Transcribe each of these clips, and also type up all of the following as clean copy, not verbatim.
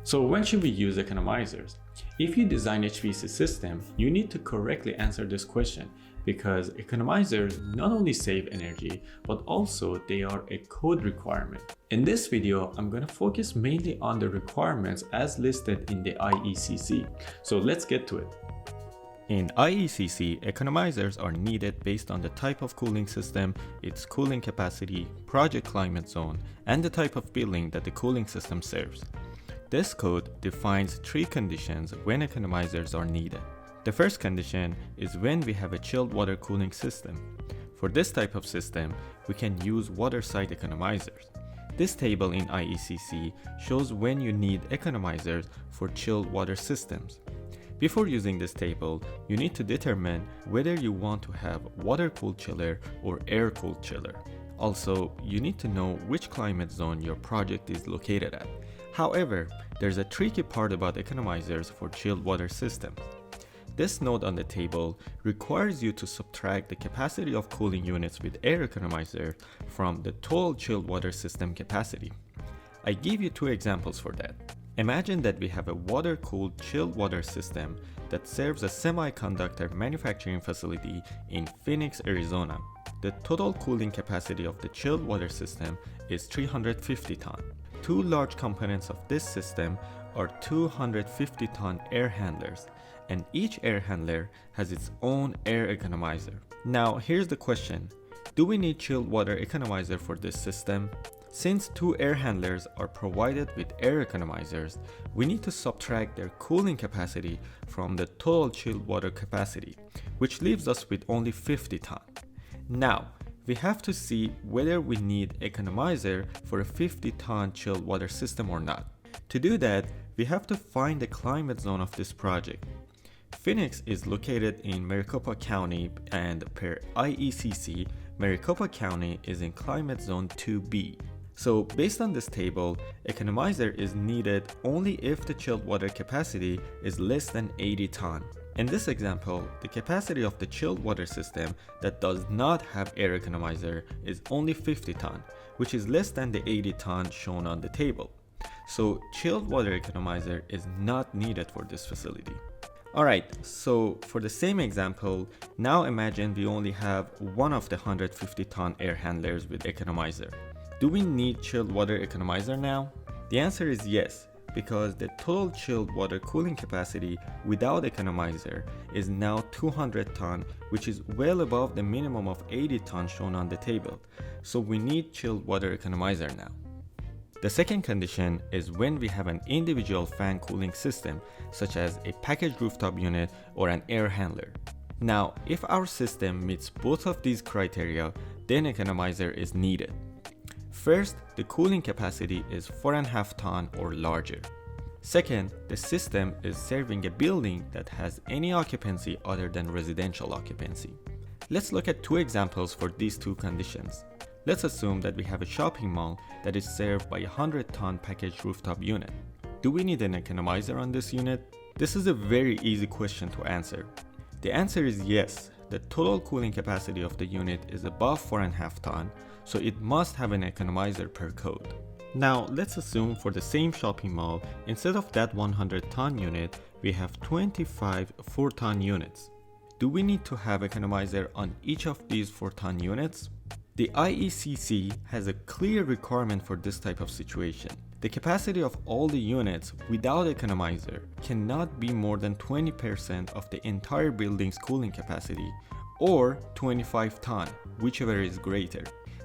So when should we use economizers? If you design HVAC system, you need to correctly answer this question because economizers not only save energy, but also they are a code requirement. In this video, I'm going to focus mainly on the requirements as listed in the IECC. So let's get to it. In IECC, economizers are needed based on the type of cooling system, its cooling capacity, project climate zone, and the type of building that the cooling system serves. This code defines three conditions when economizers are needed. The first condition is when we have a chilled water cooling system. For this type of system, we can use water-side economizers. This table in IECC shows when you need economizers for chilled water systems. Before using this table, you need to determine whether you want to have water-cooled chiller or air-cooled chiller. Also, you need to know which climate zone your project is located at. However, there's a tricky part about economizers for chilled water systems. This note on the table requires you to subtract the capacity of cooling units with air economizer from the total chilled water system capacity. I give you two examples for that. Imagine that we have a water-cooled chilled water system that serves a semiconductor manufacturing facility in Phoenix, Arizona. The total cooling capacity of the chilled water system is 350 tons. Two large components of this system are 250-ton air handlers, and each air handler has its own air economizer. Now here's the question, do we need chilled water economizer for this system? Since two air handlers are provided with air economizers, we need to subtract their cooling capacity from the total chilled water capacity, which leaves us with only 50 tons. Now, we have to see whether we need economizer for a 50-ton chilled water system or not. To do that, we have to find the climate zone of this project. Phoenix is located in Maricopa County, and per IECC, Maricopa County is in climate zone 2B. So based on this table, economizer is needed only if the chilled water capacity is less than 80 tons. In this example, the capacity of the chilled water system that does not have air economizer is only 50 tons, which is less than the 80 tons shown on the table. So chilled water economizer is not needed for this facility. Alright, so for the same example, now imagine we only have one of the 150-ton air handlers with economizer. Do we need chilled water economizer now? The answer is yes, because the total chilled water cooling capacity without economizer is now 200 tons, which is well above the minimum of 80 tons shown on the table. So we need chilled water economizer now. The second condition is when we have an individual fan cooling system, such as a packaged rooftop unit or an air handler. Now, if our system meets both of these criteria, then economizer is needed. First, the cooling capacity is 4.5 tons or larger. Second, the system is serving a building that has any occupancy other than residential occupancy. Let's look at two examples for these two conditions. Let's assume that we have a shopping mall that is served by a 100-ton packaged rooftop unit. Do we need an economizer on this unit? This is a very easy question to answer. The answer is yes. The total cooling capacity of the unit is above 4.5 tons, so it must have an economizer per code. Now let's assume for the same shopping mall, instead of that 100-ton unit, we have 25 4-ton units. Do we need to have economizer on each of these 4-ton units? The IECC has a clear requirement for this type of situation. The capacity of all the units without economizer cannot be more than 20% of the entire building's cooling capacity, or 25 tons, whichever is greater.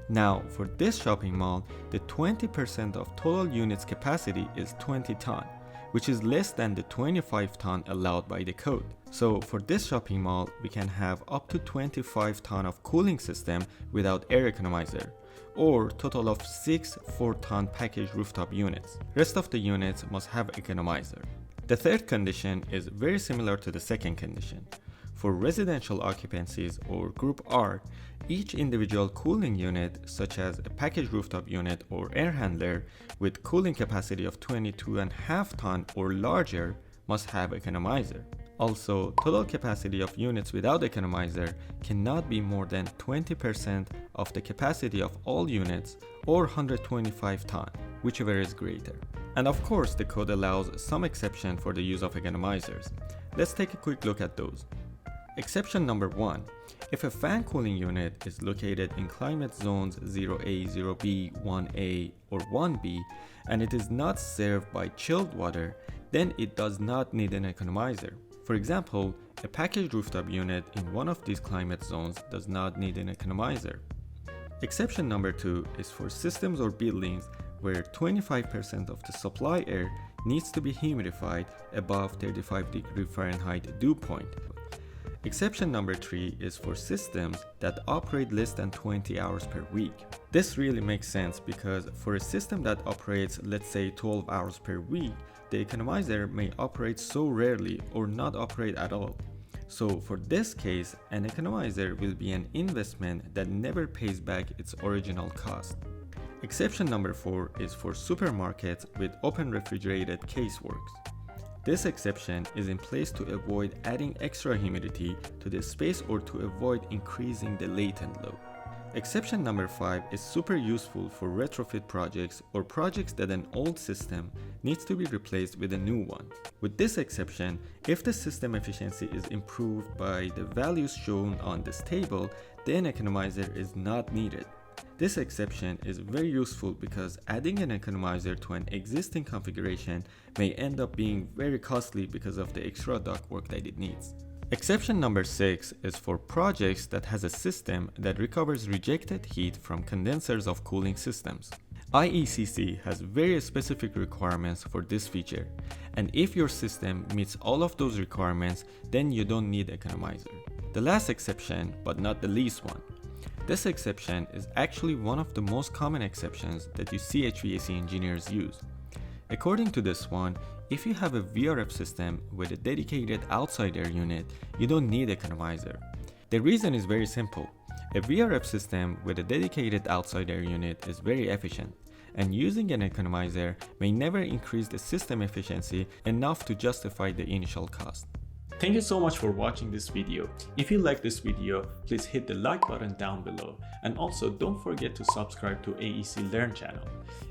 Now, for this shopping mall, the 20% of total units capacity is 20 tons, which is less than the 25 tons allowed by the code. So for this shopping mall, we can have up to 25 tons of cooling system without air economizer, or total of 6 4-ton packaged rooftop units. Rest of the units must have economizer. The third condition is very similar to the second condition. For residential occupancies or Group R, each individual cooling unit, such as a packaged rooftop unit or air handler with cooling capacity of 22.5 tons or larger, must have economizer. Also, total capacity of units without economizer cannot be more than 20% of the capacity of all units or 125 tons, whichever is greater. And of course, the code allows some exception for the use of economizers. Let's take a quick look at those. Exception number 1. If a fan cooling unit is located in climate zones 0A, 0B, 1A, or 1B, and it is not served by chilled water, then it does not need an economizer. For example, a packaged rooftop unit in one of these climate zones does not need an economizer. Exception number 2 is for systems or buildings where 25% of the supply air needs to be humidified above 35°F dew point. Exception number 3 is for systems that operate less than 20 hours per week. This really makes sense because for a system that operates, let's say, 12 hours per week, the economizer may operate so rarely or not operate at all. So for this case, an economizer will be an investment that never pays back its original cost. Exception number 4 is for supermarkets with open refrigerated caseworks. This exception is in place to avoid adding extra humidity to the space or to avoid increasing the latent load. Exception number 5 is super useful for retrofit projects or projects that an old system needs to be replaced with a new one. With this exception, if the system efficiency is improved by the values shown on this table, then economizer is not needed. This exception is very useful because adding an economizer to an existing configuration may end up being very costly because of the extra ductwork that it needs. Exception number 6 is for projects that has a system that recovers rejected heat from condensers of cooling systems. IECC has very specific requirements for this feature, and if your system meets all of those requirements, then you don't need economizer. The last exception, but not the least one. This exception is actually one of the most common exceptions that you see HVAC engineers use. According to this one, if you have a VRF system with a dedicated outside air unit, you don't need economizer. The reason is very simple. A VRF system with a dedicated outside air unit is very efficient, and using an economizer may never increase the system efficiency enough to justify the initial cost. Thank you so much for watching this video. If you like this video, please hit the like button down below, and also don't forget to subscribe to AEC Learn channel.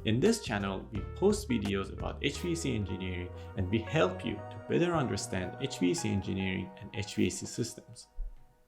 In this channel, we post videos about HVAC engineering and we help you to better understand HVAC engineering and HVAC systems.